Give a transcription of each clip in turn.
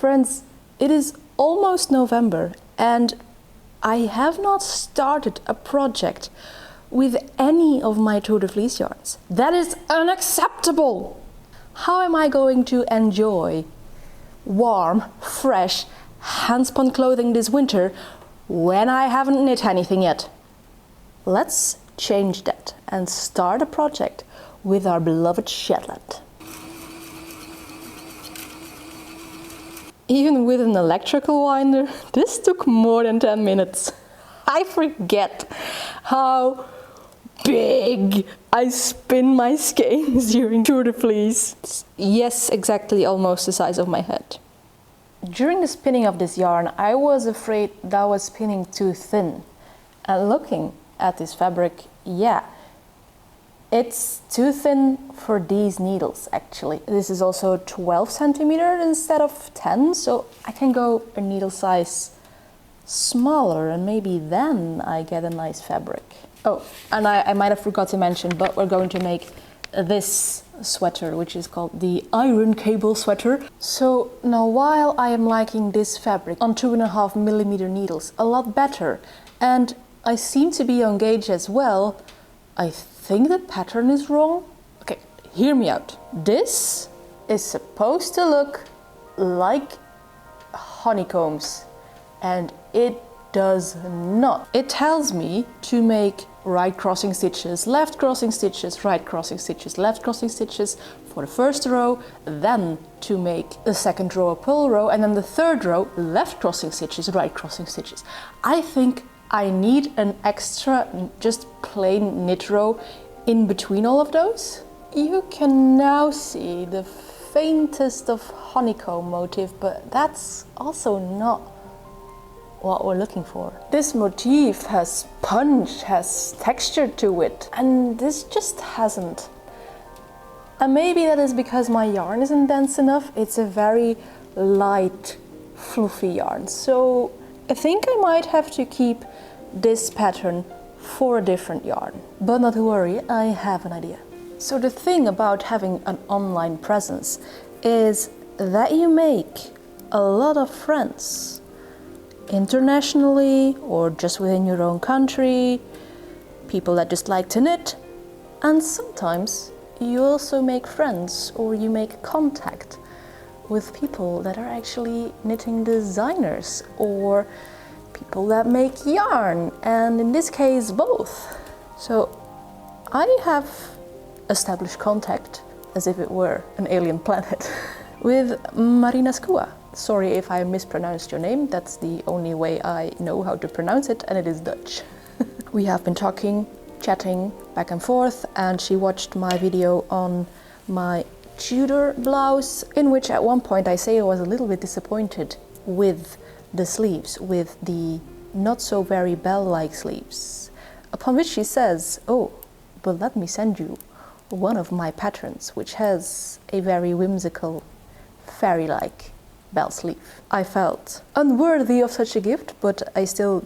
Friends, it is almost November and I have not started a project with any of my Tour de Fleece yarns. That is unacceptable! How am I going to enjoy warm, fresh, handspun clothing this winter when I haven't knit anything yet? Let's change that and start a project with our beloved Shetland. Even with an electrical winder, this took more than 10 minutes. I forget how big I spin my skeins during Tour de Fleece. Yes, exactly almost the size of my head. During the spinning of this yarn, I was afraid that I was spinning too thin. And looking at this fabric, yeah, it's too thin for these needles actually. This is also 12 centimeters instead of 10, so I can go a needle size smaller and maybe then I get a nice fabric. Oh, and I might have forgot to mention, but we're going to make this sweater, which is called the iron cable sweater. So now while I am liking this fabric on 2.5 millimeter needles a lot better, and I seem to be on gauge as well, I think the pattern is wrong. Okay, hear me out. This is supposed to look like honeycombs, and it does not. It tells me to make right crossing stitches, left crossing stitches, right crossing stitches, left crossing stitches for the first row, then to make the second row a purl row, and then the third row left crossing stitches, right crossing stitches. I think I need an extra just plain knit row in between all of those. You can now see the faintest of honeycomb motif, but that's also not what we're looking for. This motif has punch, has texture to it, and this just hasn't. And maybe that is because my yarn isn't dense enough. It's a very light, fluffy yarn. So I think I might have to keep this pattern for a different yarn. But not to worry, I have an idea. So the thing about having an online presence is that you make a lot of friends. Internationally or just within your own country, people that just like to knit, and sometimes you also make friends or you make contact with people that are actually knitting designers or people that make yarn, and in this case both. So I have established contact, as if it were an alien planet, with Marina. Sorry if I mispronounced your name, that's the only way I know how to pronounce it, and it is Dutch. We have been talking, chatting back and forth, and she watched my video on my Tudor blouse, in which at one point I say I was a little bit disappointed with the sleeves, with the not so very bell-like sleeves. Upon which she says, oh, but let me send you one of my patterns, which has a very whimsical, fairy-like bell sleeve. I felt unworthy of such a gift, but I still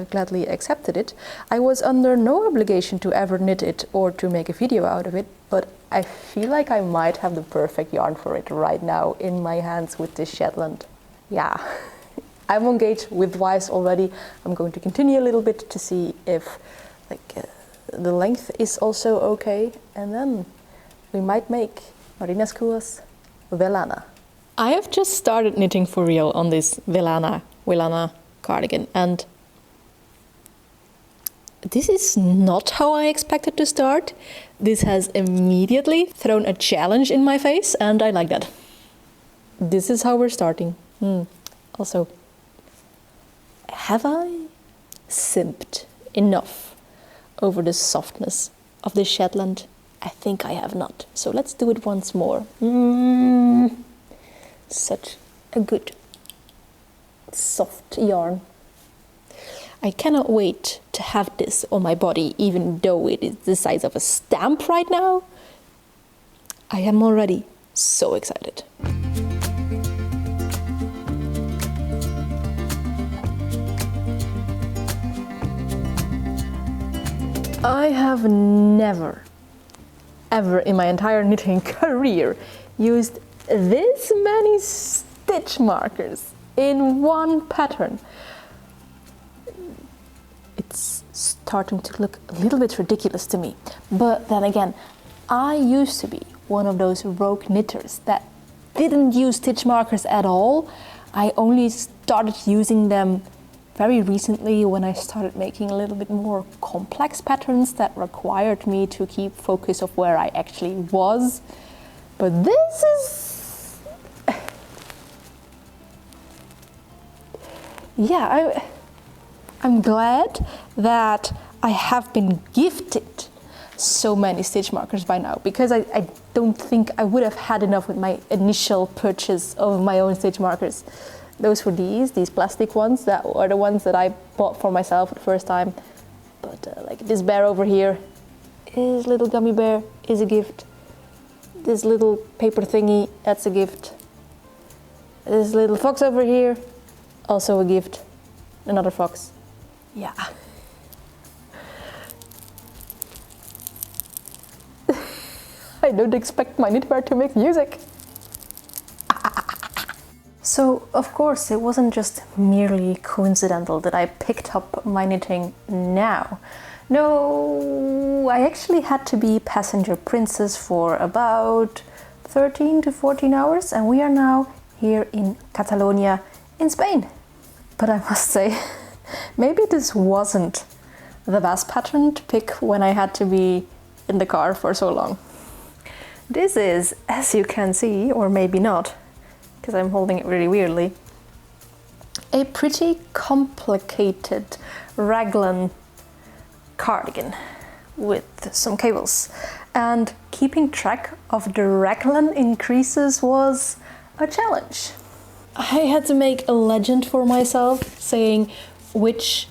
gladly accepted it. I was under no obligation to ever knit it or to make a video out of it, but I feel like I might have the perfect yarn for it right now in my hands with this Shetland. Yeah, I'm engaged with Wise already. I'm going to continue a little bit to see if the length is also okay, and then we might make Marina's Welanna. I have just started knitting for real on this Welanna cardigan, and this is not how I expected to start. This has immediately thrown a challenge in my face, and I like that. This is how we're starting. Also, have I simped enough over the softness of the Shetland? I think I have not. So let's do it once more. Such a good, soft yarn. I cannot wait to have this on my body, even though it is the size of a stamp right now. I am already so excited. I have never, ever in my entire knitting career used this many stitch markers in one pattern. It's starting to look a little bit ridiculous to me. But then again, I used to be one of those rogue knitters that didn't use stitch markers at all. I only started using them very recently when I started making a little bit more complex patterns that required me to keep focus of where I actually was. But this is... yeah, I'm glad that I have been gifted so many stitch markers by now, because I don't think I would have had enough with my initial purchase of my own stitch markers. Those were these plastic ones that are the ones that I bought for myself the first time. But like this bear over here, his little gummy bear is a gift. This little paper thingy, that's a gift. This little fox over here, also a gift. Another fox. Yeah. I don't expect my knit bear to make music. So, of course, it wasn't just merely coincidental that I picked up my knitting now. No, I actually had to be passenger princess for about 13 to 14 hours, and we are now here in Catalonia in Spain. But I must say, maybe this wasn't the best pattern to pick when I had to be in the car for so long. This is, as you can see, or maybe not, because I'm holding it really weirdly, a pretty complicated raglan cardigan with some cables. And keeping track of the raglan increases was a challenge. I had to make a legend for myself saying which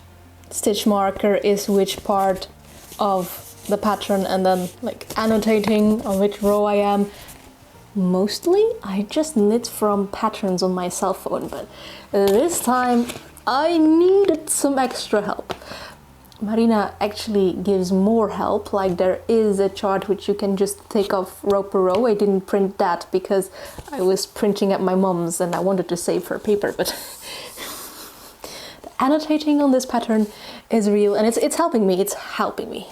stitch marker is which part of the pattern, and then like annotating on which row I am. Mostly I just knit from patterns on my cell phone, but this time I needed some extra help. Marina actually gives more help, like there is a chart which you can just take off row per row. I didn't print that because I was printing at my mom's and I wanted to save her paper, but the annotating on this pattern is real, and it's helping me.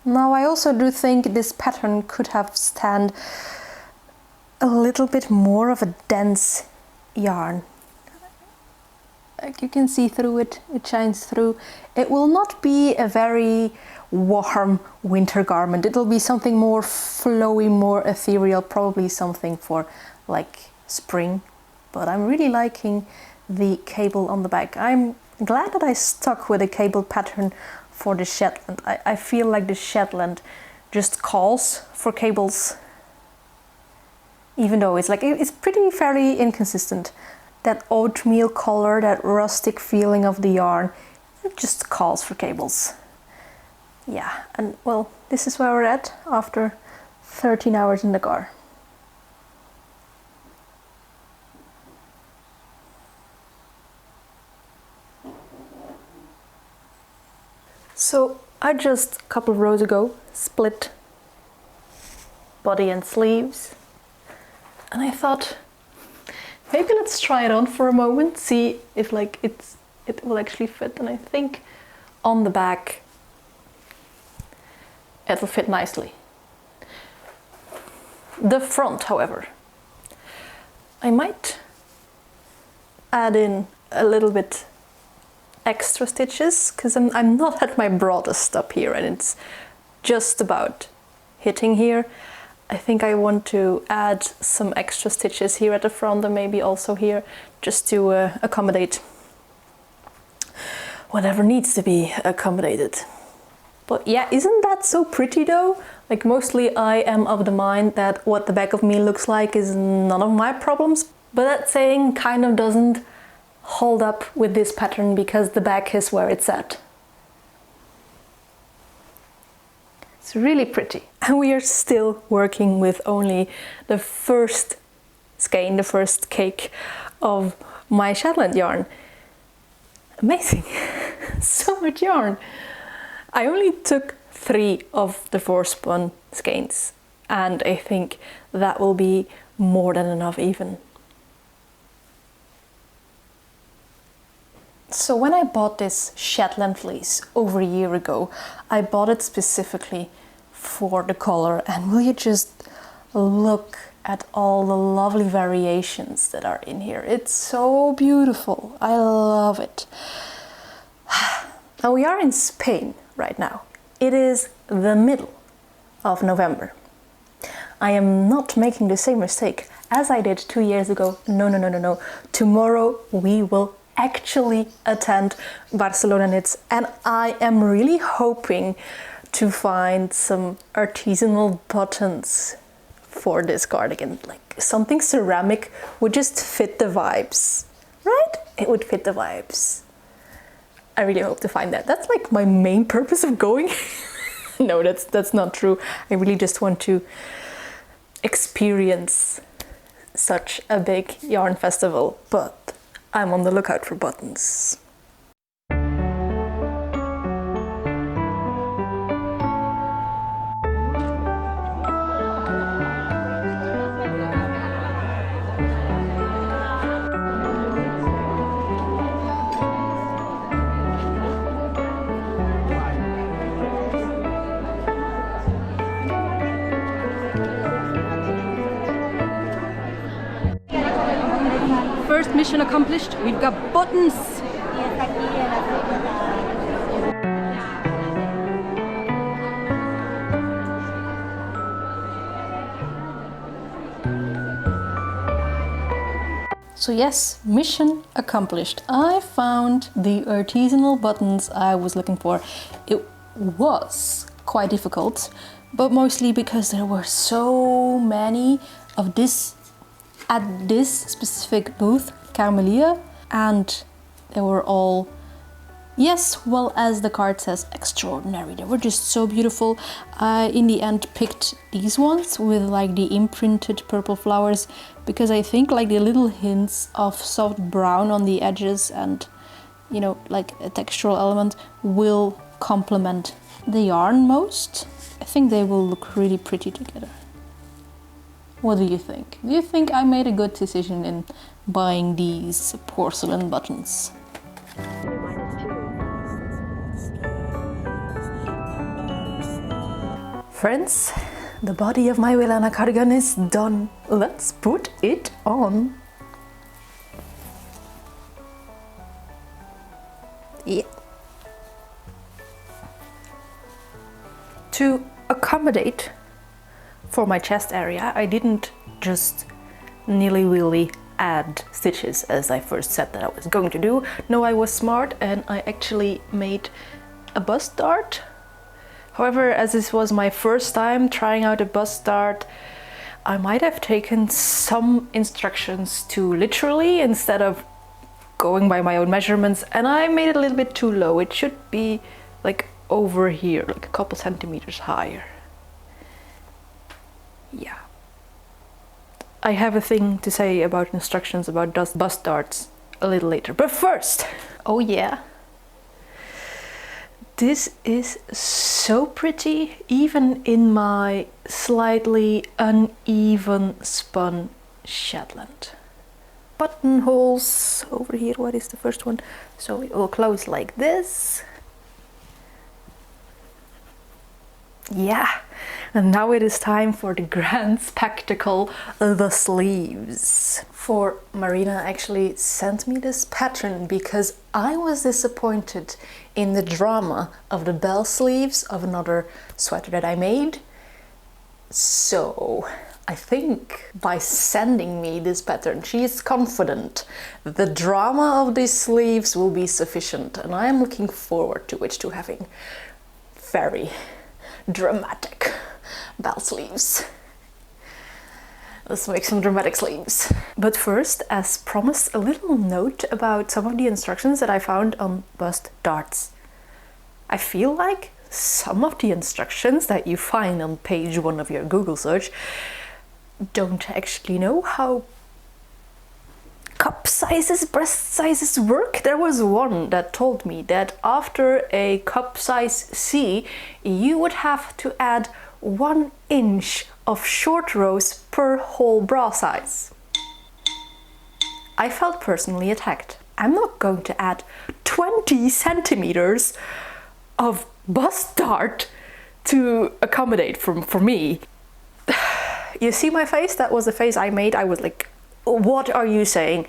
Now I also do think this pattern could have stand a little bit more of a dense yarn. Like you can see through it, it shines through. It will not be a very warm winter garment. It'll be something more flowy, more ethereal, probably something for like spring. But I'm really liking the cable on the back. I'm glad that I stuck with a cable pattern for the Shetland. I feel like the Shetland just calls for cables, even though it's pretty fairly inconsistent. That oatmeal color, that rustic feeling of the yarn, it just calls for cables. Yeah, and well, this is where we're at after 13 hours in the car. So I just a couple of rows ago split body and sleeves, and I thought maybe let's try it on for a moment, see if it will actually fit. And I think on the back it'll fit nicely. The front, however, I might add in a little bit extra stitches, because I'm not at my broadest up here and it's just about hitting here. I think I want to add some extra stitches here at the front and maybe also here, just to accommodate whatever needs to be accommodated. But yeah, isn't that so pretty though? Like, mostly I am of the mind that what the back of me looks like is none of my problems, but that saying kind of doesn't hold up with this pattern because the back is where it's at. It's really pretty. And we are still working with only the first skein, the first cake of my Shetland yarn. Amazing! So much yarn! I only took 3 of the 4 spun skeins, and I think that will be more than enough even. So when I bought this Shetland fleece over a year ago, I bought it specifically for the color, and will you just look at all the lovely variations that are in here. It's so beautiful. I love it. Now we are in Spain right now. It is the middle of November. I am not making the same mistake as I did 2 years ago. No. Tomorrow we will actually attend Barcelona Knits, and I am really hoping to find some artisanal buttons for this cardigan. Like something ceramic would just fit the vibes, right? It would fit the vibes. I really hope to find that. That's like my main purpose of going. No, that's not true. I really just want to experience such a big yarn festival, but I'm on the lookout for buttons. First mission accomplished, we've got buttons! So yes, mission accomplished. I found the artisanal buttons I was looking for. It was quite difficult, but mostly because there were so many of this at this specific booth, Carmelia, and they were all, yes, well, as the card says, extraordinary. They were just so beautiful. I in the end picked these ones with like the imprinted purple flowers, because I think like the little hints of soft brown on the edges and, you know, like a textural element will complement the yarn most. I think they will look really pretty together. What do you think? Do you think I made a good decision in buying these porcelain buttons? Friends, the body of my Welanna cardigan is done. Let's put it on. Yeah. To accommodate for my chest area, I didn't just nilly-willy add stitches as I first said that I was going to do. No, I was smart and I actually made a bust dart. However, as this was my first time trying out a bust dart, I might have taken some instructions too literally instead of going by my own measurements, and I made it a little bit too low. It should be like over here, like a couple centimeters higher. Yeah. I have a thing to say about instructions about bust darts a little later. But first, oh yeah, this is so pretty, even in my slightly uneven spun Shetland. Buttonholes over here, what is the first one? So it will close like this. Yeah, and now it is time for the grand spectacle, the sleeves. For Marina actually sent me this pattern because I was disappointed in the drama of the bell sleeves of another sweater that I made. So I think by sending me this pattern, she is confident the drama of these sleeves will be sufficient, and I am looking forward to it, to having very dramatic bell sleeves. Let's make some dramatic sleeves. But first, as promised, a little note about some of the instructions that I found on bust darts. I feel like some of the instructions that you find on page 1 of your Google search don't actually know how cup sizes, breast sizes work. There was one that told me that after a cup size C, you would have to add 1 inch of short rows per whole bra size. I felt personally attacked. I'm not going to add 20 centimeters of bust dart to accommodate for me. You see my face? That was the face I made. I was like, what are you saying?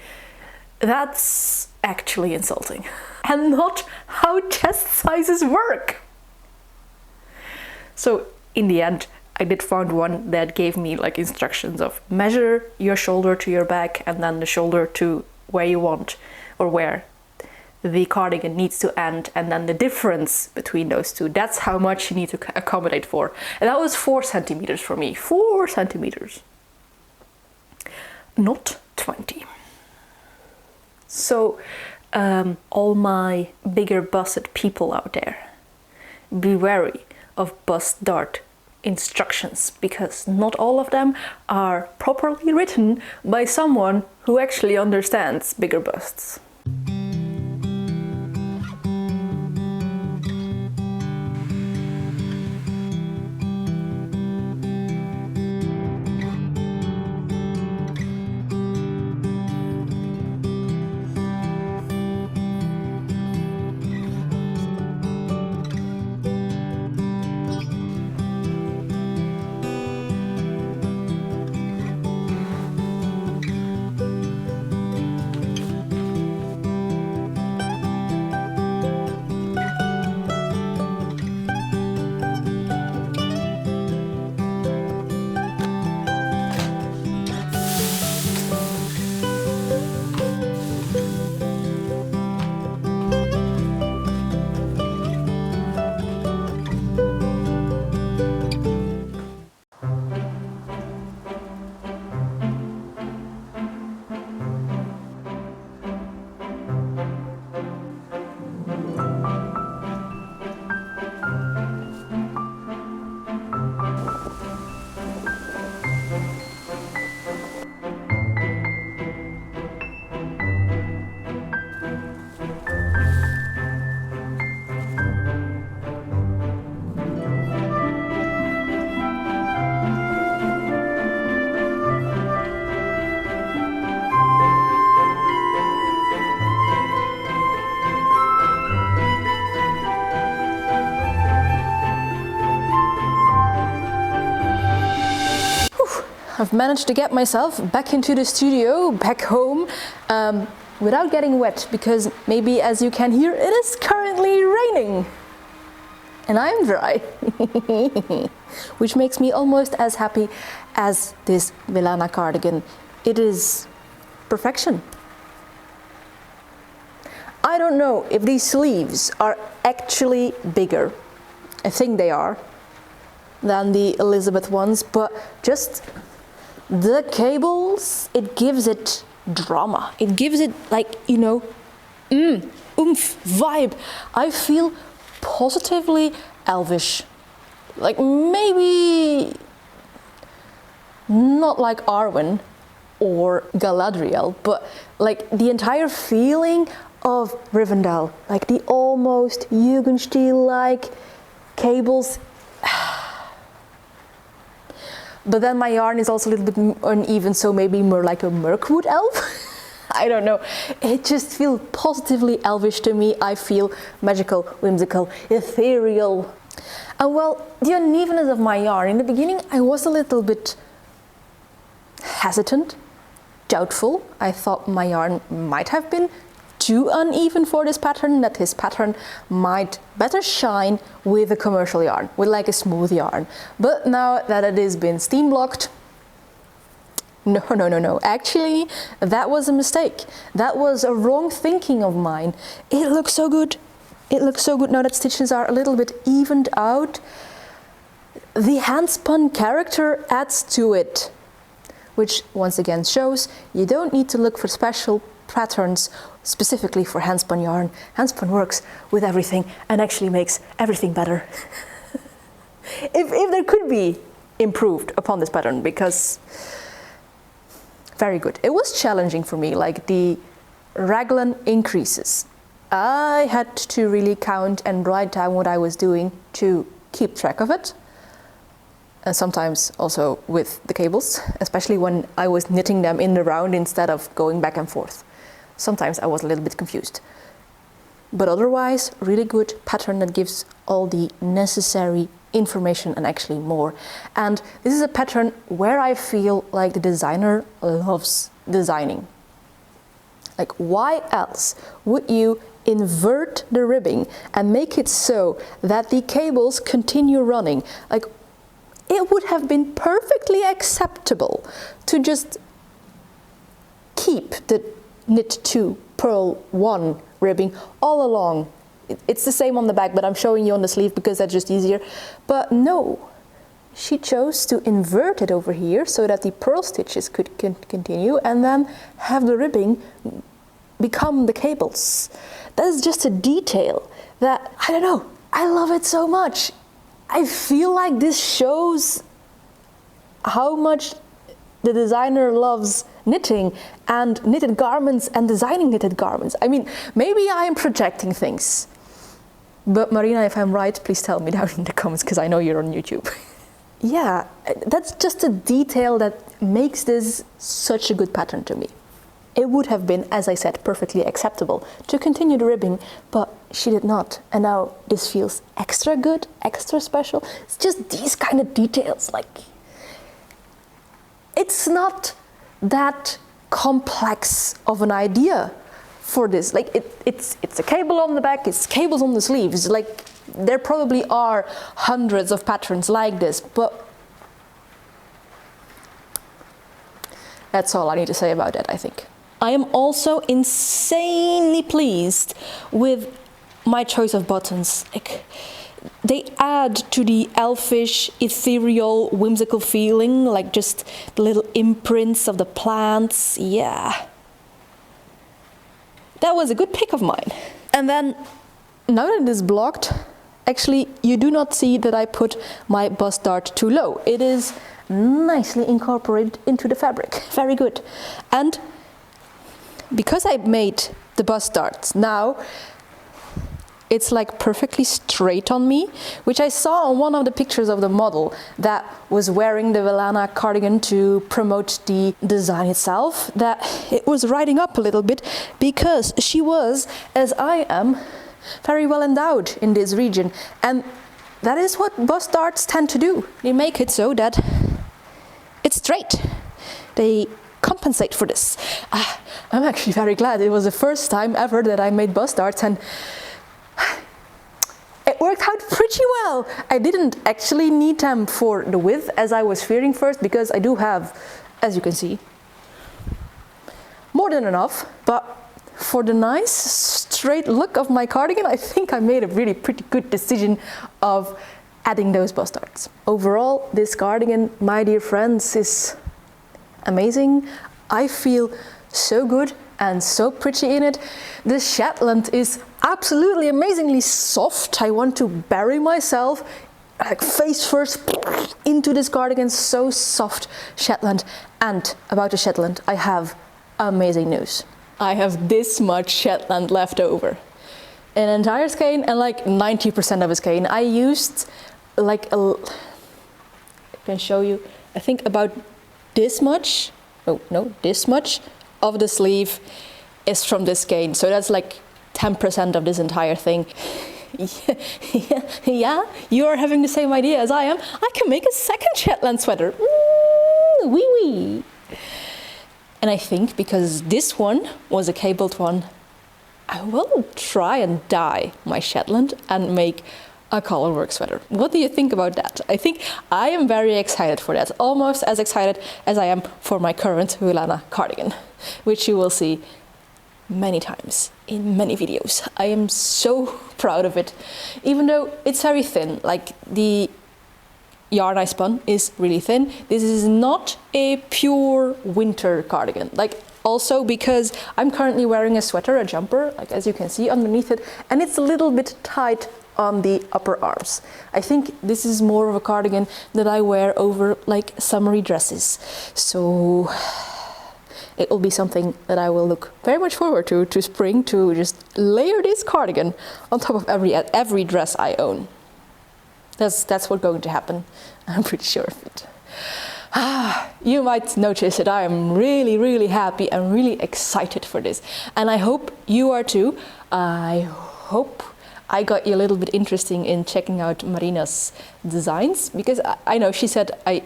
That's actually insulting. And not how chest sizes work. So in the end, I did find one that gave me like instructions of measure your shoulder to your back and then the shoulder to where you want or where the cardigan needs to end, and then the difference between those two. That's how much you need to accommodate for. And that was 4 centimeters for me. 4 centimeters. Not 20. So all my bigger busted people out there, be wary of bust dart instructions, because not all of them are properly written by someone who actually understands bigger busts. I've managed to get myself back into the studio, back home, without getting wet, because maybe as you can hear, it is currently raining. And I'm dry, which makes me almost as happy as this Welanna cardigan. It is perfection. I don't know if these sleeves are actually bigger. I think they are than the Elizabeth ones, but just the cables, it gives it drama. It gives it like, you know, oomph, vibe. I feel positively Elvish. Like maybe not like Arwen or Galadriel, but like the entire feeling of Rivendell, like the almost Jugendstil-like cables. But then my yarn is also a little bit uneven, so maybe more like a Mirkwood elf. I don't know. It just feels positively Elvish to me. I feel magical, whimsical, ethereal. And well, the unevenness of my yarn. In the beginning, I was a little bit hesitant, doubtful. I thought my yarn might have been too uneven for this pattern, that this pattern might better shine with a commercial yarn, with like a smooth yarn. But now that it has been steam blocked, no. Actually, that was a mistake. That was a wrong thinking of mine. It looks so good. It looks so good now that stitches are a little bit evened out. The handspun character adds to it, which once again shows you don't need to look for special patterns specifically for handspun yarn. Handspun works with everything and actually makes everything better. if there could be improved upon this pattern, because very good. It was challenging for me, like the raglan increases. I had to really count and write down what I was doing to keep track of it. And sometimes also with the cables, especially when I was knitting them in the round instead of going back and forth. sometimes I was a little bit confused. But otherwise, really good pattern that gives all the necessary information and actually more. And this is a pattern where I feel like the designer loves designing. Like, why else would you invert the ribbing and make it so that the cables continue running? Like, it would have been perfectly acceptable to just keep the knit 2 purl 1 ribbing all along. It's the same on the back, but I'm showing you on the sleeve because that's just easier. But no, she chose to invert it over here so that the purl stitches could continue and then have the ribbing become the cables. That is just a detail that, I don't know, I love it so much. I feel like this shows how much the designer loves knitting and knitted garments and designing knitted garments. I mean, maybe I am projecting things. But Marina, if I'm right, please tell me down in the comments, because I know you're on YouTube. Yeah, that's just a detail that makes this such a good pattern to me. It would have been, as I said, perfectly acceptable to continue the ribbing, but she did not. And now this feels extra good, extra special. It's just these kind of details, like, it's not that complex of an idea for this. Like, it's a cable on the back, it's cables on the sleeves. Like, there probably are hundreds of patterns like this, but that's all I need to say about that, I think. I am also insanely pleased with my choice of buttons. Like, they add to the elfish, ethereal, whimsical feeling, like just the little imprints of the plants. Yeah. That was a good pick of mine. And then, now that it is blocked, actually you do not see that I put my bust dart too low. It is nicely incorporated into the fabric. Very good. And because I made the bust darts, now it's like perfectly straight on me, which I saw on one of the pictures of the model that was wearing the Welanna cardigan to promote the design itself, that it was riding up a little bit because she was, as I am, very well endowed in this region. And that is what bust darts tend to do. They make it so that it's straight. They compensate for this. I'm actually very glad. It was the first time ever that I made bust darts, and it worked out pretty well. I didn't actually need them for the width as I was fearing first, because I do have, as you can see, more than enough. But for the nice straight look of my cardigan, I think I made a really pretty good decision of adding those bust darts. Overall, this cardigan, my dear friends, is amazing. I feel so good and so pretty in it. The Shetland is absolutely amazingly soft. I want to bury myself like face first into this cardigan. So soft, Shetland. And about the Shetland, I have amazing news. I have this much Shetland left over. An entire skein and like 90% of a skein. I used like I can show you, I think about this much, oh no, this much of the sleeve is from this skein. So that's like 10% of this entire thing. Yeah, you are having the same idea as I am. I can make a second Shetland sweater. Wee wee. And I think because this one was a cabled one, I will try and dye my Shetland and make a colorwork sweater. What do you think about that? I think I am very excited for that. Almost as excited as I am for my current Welanna cardigan, which you will see many times in many videos. I am so proud of it, even though it's very thin. Like, the yarn I spun is really thin. This is not a pure winter cardigan. Like, also because I'm currently wearing a sweater, a jumper, like as you can see underneath it, and it's a little bit tight on the upper arms. I think this is more of a cardigan that I wear over like summery dresses. So it will be something that I will look very much forward to spring, to just layer this cardigan on top of every dress I own. That's what's going to happen. I'm pretty sure of it. You might notice that I am really happy and really excited for this. And I hope you are too. I hope I got you a little bit interesting in checking out Marina's designs, because I know she said I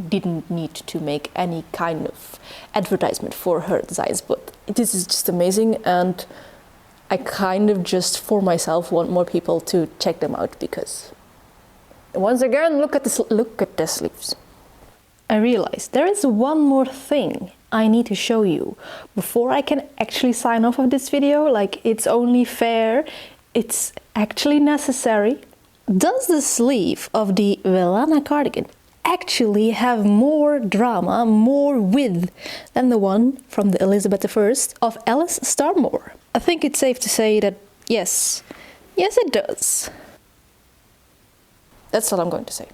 didn't need to make any kind of advertisement for her designs, but this is just amazing, and I kind of just for myself want more people to check them out, because once again, look at the sleeves. I realized there is one more thing I need to show you before I can actually sign off of this video. Like, it's only fair, it's actually necessary. Does the sleeve of the Welanna cardigan actually have more drama, more width than the one from the Elizabeth I of Alice Starmore? I think it's safe to say that yes, it does. That's all I'm going to say.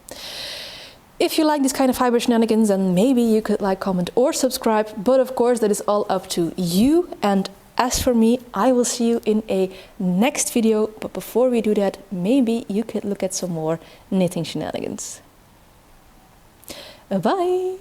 If you like this kind of fiber shenanigans, then maybe you could like, comment or subscribe, but of course that is all up to you. And as for me, I will see you in a next video, but before we do that, maybe you could look at some more knitting shenanigans. Bye!